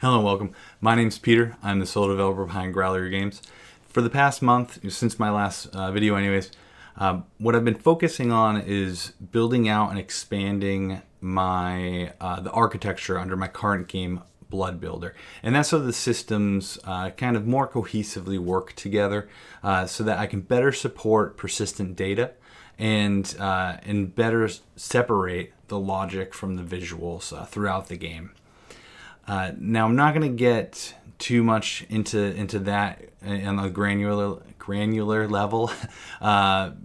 Hello and welcome. My name's Peter. I'm the sole developer behind Growler Games. For the past month, since my last video anyways, what I've been focusing on is building out and expanding my the architecture under my current game, Blood Builder. And that's so the systems kind of more cohesively work together so that I can better support persistent data and better separate the logic from the visuals throughout the game. Now I'm not going to get too much into that on a granular level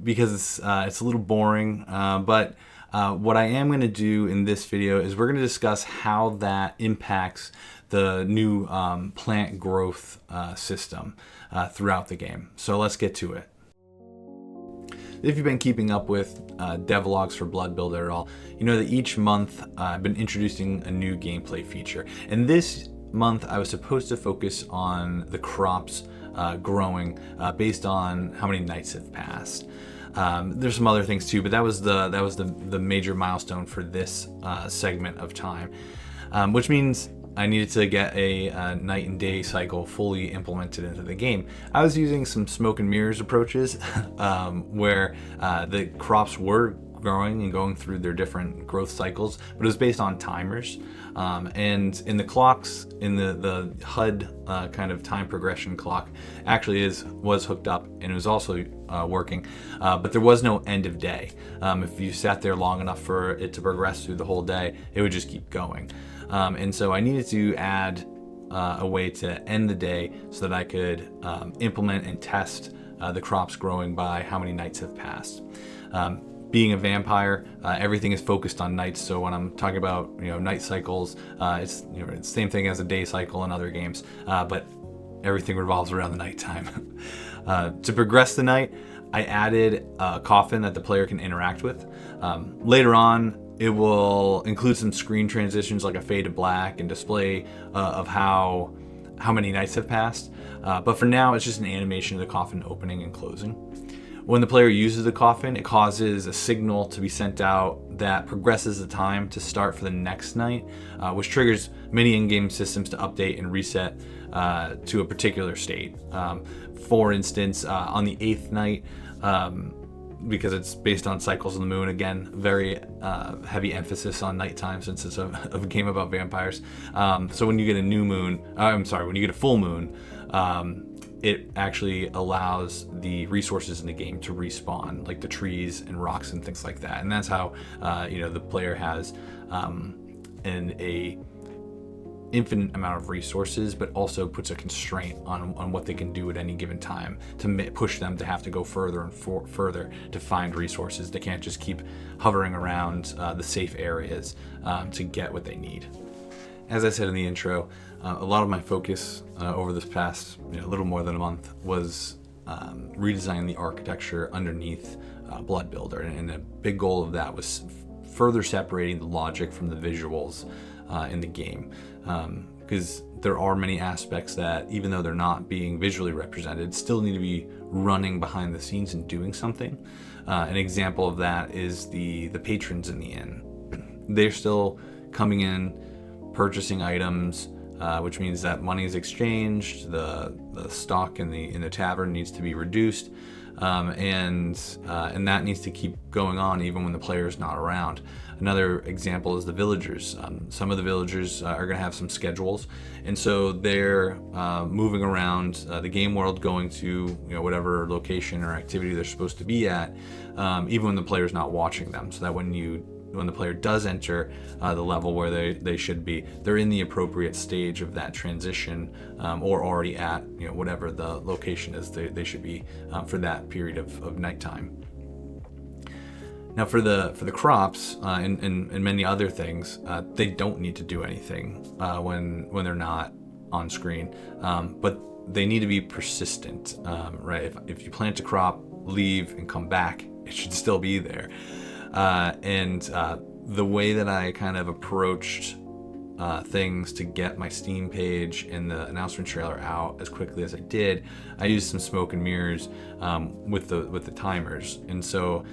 because it's a little boring. But what I am going to do in this video is we're going to discuss how that impacts the new plant growth system throughout the game. So let's get to it. If you've been keeping up with devlogs for Blood Builder at all, you know that each month I've been introducing a new gameplay feature. And this month I was supposed to focus on the crops growing based on how many nights have passed. There's some other things too, but that was the major milestone for this segment of time, which means I needed to get a night and day cycle fully implemented into the game. I was using some smoke and mirrors approaches where the crops were growing and going through their different growth cycles, but it was based on timers. And in the clocks, in the HUD kind of time progression clock, actually was hooked up and it was also working, but there was no end of day. If you sat there long enough for it to progress through the whole day, it would just keep going. And so I needed to add a way to end the day so that I could implement and test the crops growing by how many nights have passed. Being a vampire, everything is focused on nights. So when I'm talking about night cycles, it's the same thing as a day cycle in other games, but everything revolves around the nighttime. To progress the night, I added a coffin that the player can interact with. Later on, it will include some screen transitions like a fade to black and display of how many nights have passed. But for now, it's just an animation of the coffin opening and closing. When the player uses the coffin, it causes a signal to be sent out that progresses the time to start for the next night, which triggers many in-game systems to update and reset to a particular state. For instance, on the 8th night, because it's based on cycles of the moon, again, very heavy emphasis on nighttime since it's a game about vampires. So when you get a new moon, when you get a full moon, it actually allows the resources in the game to respawn, like the trees and rocks and things like that. And that's how the player has a infinite amount of resources, but also puts a constraint on what they can do at any given time to push them to have to go further and further to find resources. They can't just keep hovering around the safe areas to get what they need. As I said in the intro, a lot of my focus over this past little more than a month was redesigning the architecture underneath Blood Builder, and a big goal of that was further separating the logic from the visuals in the game, because there are many aspects that, even though they're not being visually represented, still need to be running behind the scenes and doing something. An example of that is the patrons in the inn. They're still coming in, purchasing items, which means that money is exchanged, the stock in the tavern needs to be reduced, and that needs to keep going on even when the player is not around. Another example is the villagers. Some of the villagers are going to have some schedules, and so they're moving around the game world, going to whatever location or activity they're supposed to be at, even when the player's not watching them, so that when the player does enter the level where they should be, they're in the appropriate stage of that transition, or already at whatever the location is they should be for that period of nighttime. Now for the crops and many other things, they don't need to do anything when they're not on screen, but they need to be persistent, right? If you plant a crop, leave, and come back, it should still be there. And the way that I kind of approached things to get my Steam page and the announcement trailer out as quickly as I did, I used some smoke and mirrors with the timers. And so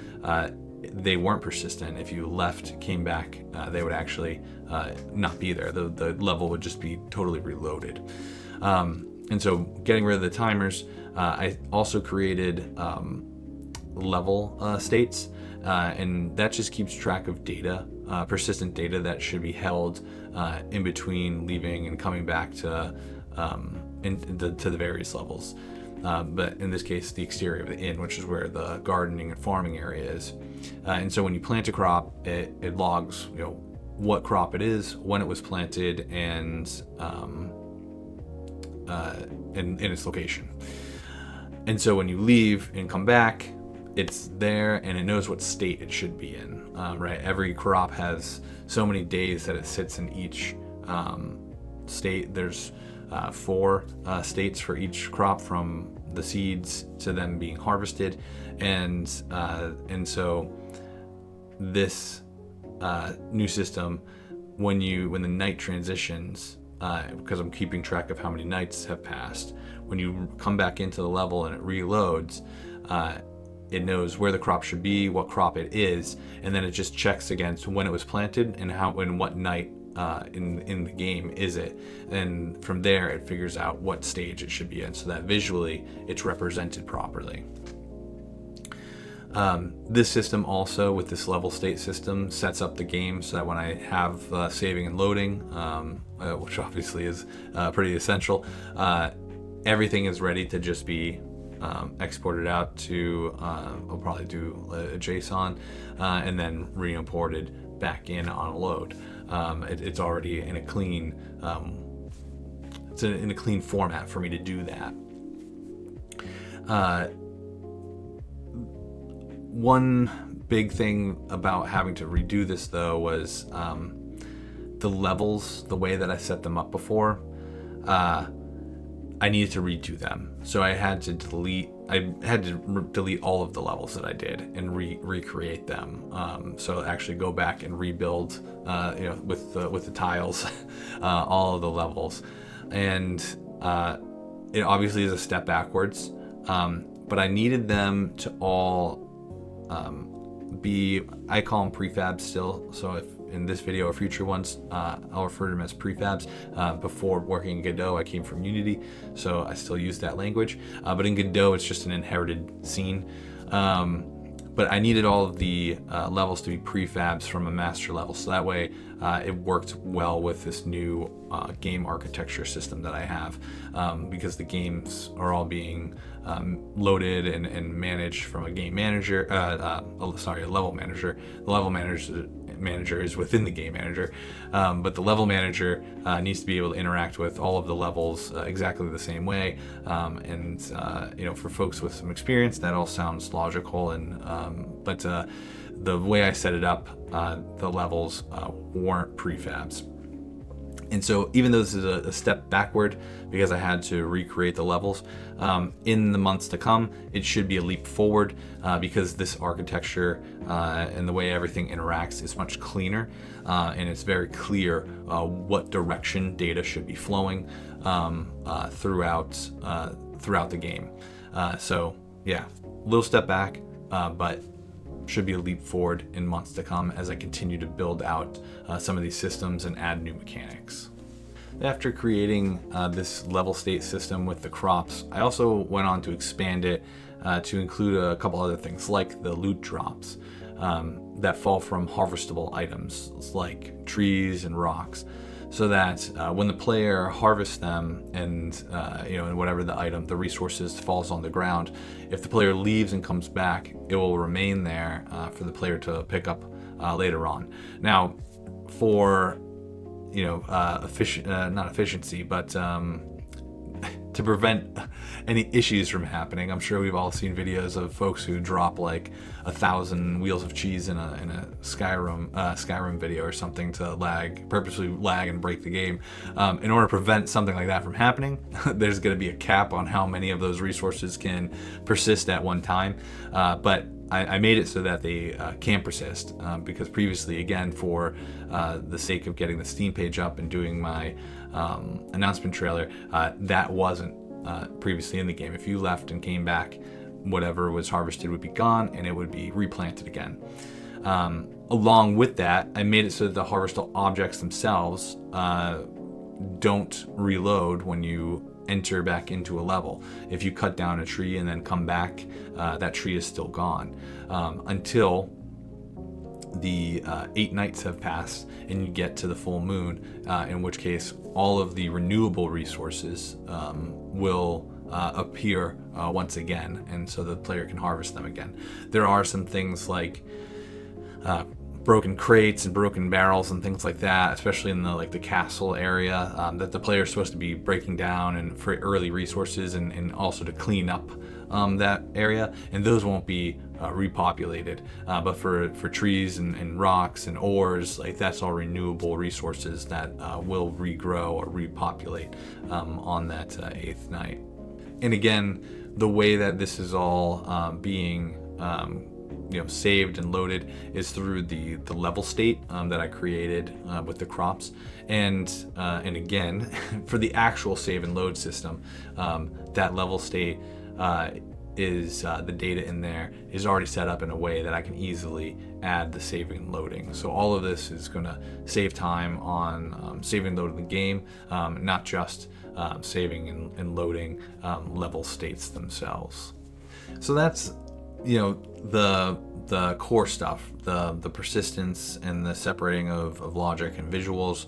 they weren't persistent. If you left, came back, they would actually not be there. The level would just be totally reloaded. And so getting rid of the timers, I also created level states, and that just keeps track of data, persistent data that should be held in between leaving and coming back to the various levels. But in this case, the exterior of the inn, which is where the gardening and farming area is. And so when you plant a crop, it logs, what crop it is, when it was planted, and in its location. And so when you leave and come back, it's there and it knows what state it should be in. Right? Every crop has so many days that it sits in each state. There's 4 states for each crop, from the seeds to them being harvested, and so this new system, when the night transitions, because I'm keeping track of how many nights have passed, when you come back into the level and it reloads, it knows where the crop should be, what crop it is, and then it just checks against when it was planted and what night in the game is it, and from there it figures out what stage it should be in, so that visually it's represented properly. This system also, with this level state system, sets up the game so that when I have saving and loading, which obviously is pretty essential, everything is ready to just be exported out to, I'll probably do a JSON, and then re-imported back in on a load. It's already in a clean, in a clean format for me to do that. One big thing about having to redo this, though, was the levels, the way that I set them up before. I needed to redo them, so I had to delete all of the levels that I did and recreate them. So actually go back and rebuild, with the tiles, all of the levels, and it obviously is a step backwards. But I needed them to all I call them prefabs still. So if in this video or future ones, I'll refer to them as prefabs. Before working in Godot, I came from Unity, so I still use that language. But in Godot, it's just an inherited scene. But I needed all of the levels to be prefabs from a master level, so that way it worked well with this new game architecture system that I have, because the games are all being loaded and managed from a game manager, a level manager. The level manager is within the game manager, but the level manager needs to be able to interact with all of the levels exactly the same way, and for folks with some experience, that all sounds logical, and but the way I set it up, the levels weren't prefabs. And so even though this is a step backward, because I had to recreate the levels, in the months to come, it should be a leap forward, because this architecture and the way everything interacts is much cleaner, and it's very clear what direction data should be flowing throughout the game. So yeah, a little step back, but should be a leap forward in months to come as I continue to build out some of these systems and add new mechanics. After creating this level state system with the crops, I also went on to expand it to include a couple other things, like the loot drops that fall from harvestable items like trees and rocks, so that when the player harvests them and whatever the resources falls on the ground, if the player leaves and comes back, it will remain there for the player to pick up later on. Now, for not efficiency, but to prevent any issues from happening. I'm sure we've all seen videos of folks who drop like 1,000 wheels of cheese in a Skyrim video or something to purposely lag and break the game. In order to prevent something like that from happening, there's going to be a cap on how many of those resources can persist at one time. But I made it so that they can persist, because previously, again, for the sake of getting the Steam page up and doing my announcement trailer, that wasn't previously in the game. If you left and came back, whatever was harvested would be gone and it would be replanted again. Along with that, I made it so that the harvestable objects themselves don't reload when you enter back into a level. If you cut down a tree and then come back, that tree is still gone until the 8 nights have passed and you get to the full moon, in which case all of the renewable resources will appear once again, and so the player can harvest them again. There are some things like broken crates and broken barrels and things like that, especially in the castle area, that the player is supposed to be breaking down and for early resources and also to clean up that area, and those won't be repopulated. But for trees and rocks and ores, like that's all renewable resources that will regrow or repopulate on that 8th night. And again, the way that this is all being saved and loaded is through the level state that I created with the crops, and again for the actual save and load system, that level state is the data in there is already set up in a way that I can easily add the saving and loading. So all of this is going to save time on saving and loading the game, not just saving and loading level states themselves. So that's the core stuff, the persistence and the separating of logic and visuals.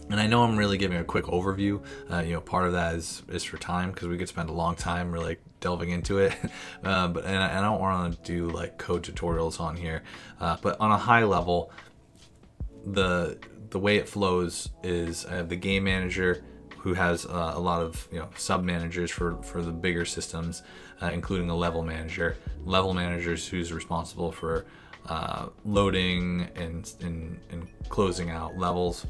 And I know I'm really giving a quick overview. Part of that is for time, because we could spend a long time really delving into it. But I don't want to do like code tutorials on here. But on a high level, the way it flows is I have the game manager, who has a lot of sub managers for the bigger systems, including a level manager. Level managers who's responsible for loading and closing out levels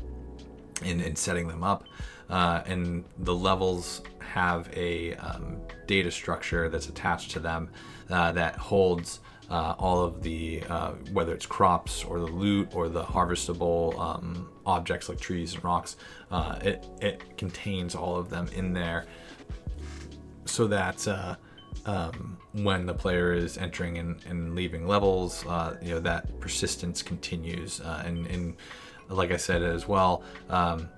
and setting them up. And the levels have a data structure that's attached to them that holds all of the whether it's crops or the loot or the harvestable objects like trees and rocks. It contains all of them in there, so that when the player is entering and leaving levels, that persistence continues. And like I said as well,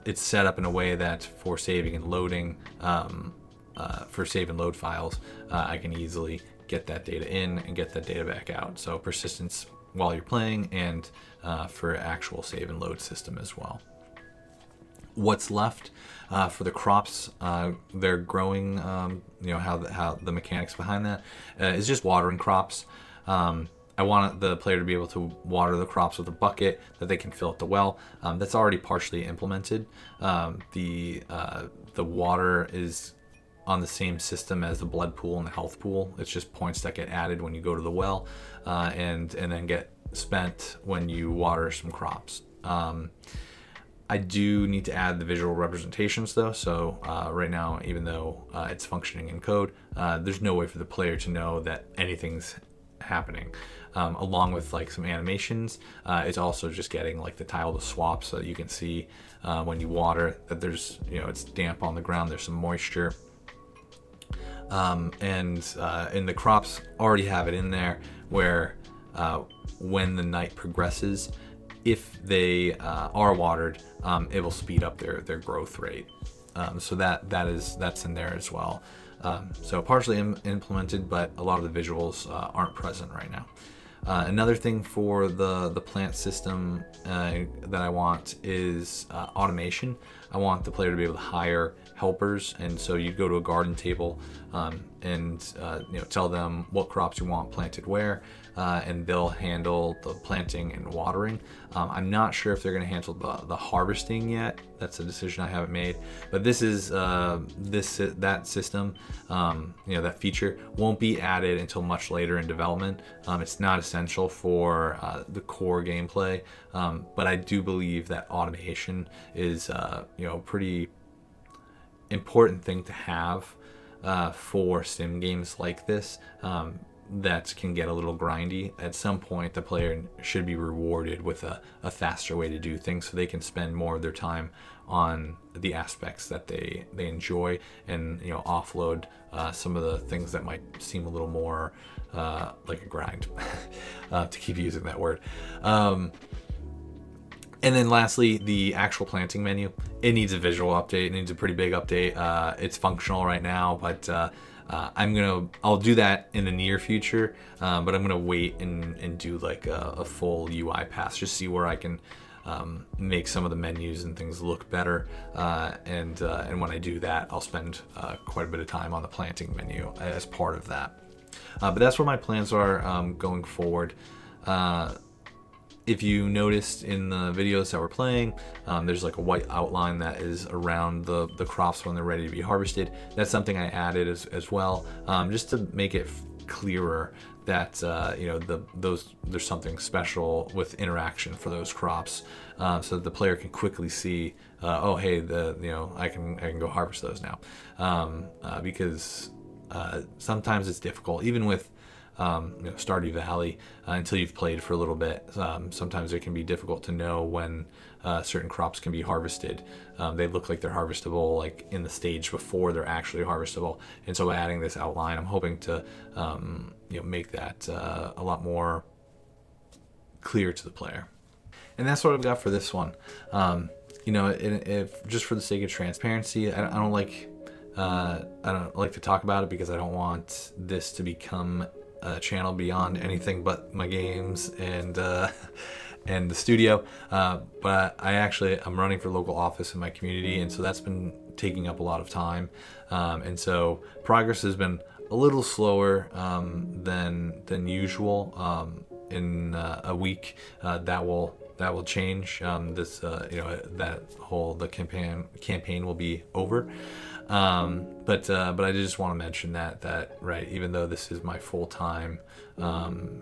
it's set up in a way that for saving and loading, for save and load files, I can easily get that data in and get that data back out. So persistence while you're playing, and for actual save and load system as well. What's left for the crops, they're growing, how the mechanics behind that is just watering crops. I want the player to be able to water the crops with a bucket that they can fill at the well. That's already partially implemented. The water is on the same system as the blood pool and the health pool. It's just points that get added when you go to the well, and then get spent when you water some crops. I do need to add the visual representations though. So right now, even though it's functioning in code, there's no way for the player to know that anything's happening. Along with like some animations, it's also just getting like the tile to swap so that you can see when you water that there's, it's damp on the ground, there's some moisture. And the crops already have it in there where when the night progresses, if they are watered, it will speed up their growth rate. So that's in there as well. So partially implemented, but a lot of the visuals aren't present right now. Another thing for the plant system that I want is automation. I want the player to be able to hire helpers, and so you go to a garden table and tell them what crops you want planted where, and they'll handle the planting and watering. I'm not sure if they're going to handle the harvesting yet. That's a decision I haven't made. But this is that system, that feature won't be added until much later in development. It's not essential for the core gameplay, but I do believe that automation is a pretty important thing to have for sim games like this. that can get a little grindy. At some point, the player should be rewarded with a faster way to do things, so they can spend more of their time on the aspects that they enjoy, and offload some of the things that might seem a little more like a grind, to keep using that word. And then lastly, the actual planting menu. It needs a visual update. It needs a pretty big update. It's functional right now, but I'll do that in the near future. But I'm gonna wait and do like a full UI pass, just see where I can make some of the menus and things look better. And when I do that, I'll spend quite a bit of time on the planting menu as part of that. But that's where my plans are going forward. If you noticed in the videos that we're playing, there's like a white outline that is around the crops when they're ready to be harvested. That's something I added as well, just to make it clearer that there's something special with interaction for those crops, so that the player can quickly see, oh hey, I can go harvest those now, because sometimes it's difficult, even with Stardew Valley, until you've played for a little bit. Sometimes it can be difficult to know when certain crops can be harvested. They look like they're harvestable like in the stage before they're actually harvestable. And so by adding this outline, I'm hoping to make that a lot more clear to the player. And that's what I've got for this one. If just for the sake of transparency, I don't like to talk about it, because I don't want this to become a channel beyond anything but my games and the studio. But I'm running for local office in my community, and so that's been taking up a lot of time. And so progress has been a little slower than usual. In a week, that will change. The campaign will be over. But I just want to mention that right, even though this is my full-time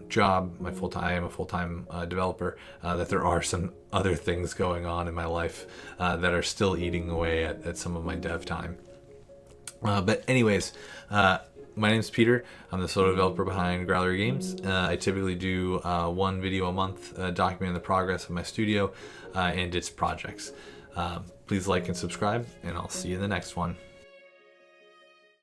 job, I am a full-time developer, that there are some other things going on in my life that are still eating away at some of my dev time. But anyways, my name's Peter. I'm the solo developer behind Growlery Games. I typically do one video a month documenting the progress of my studio and its projects. Please like and subscribe, and I'll see you in the next one.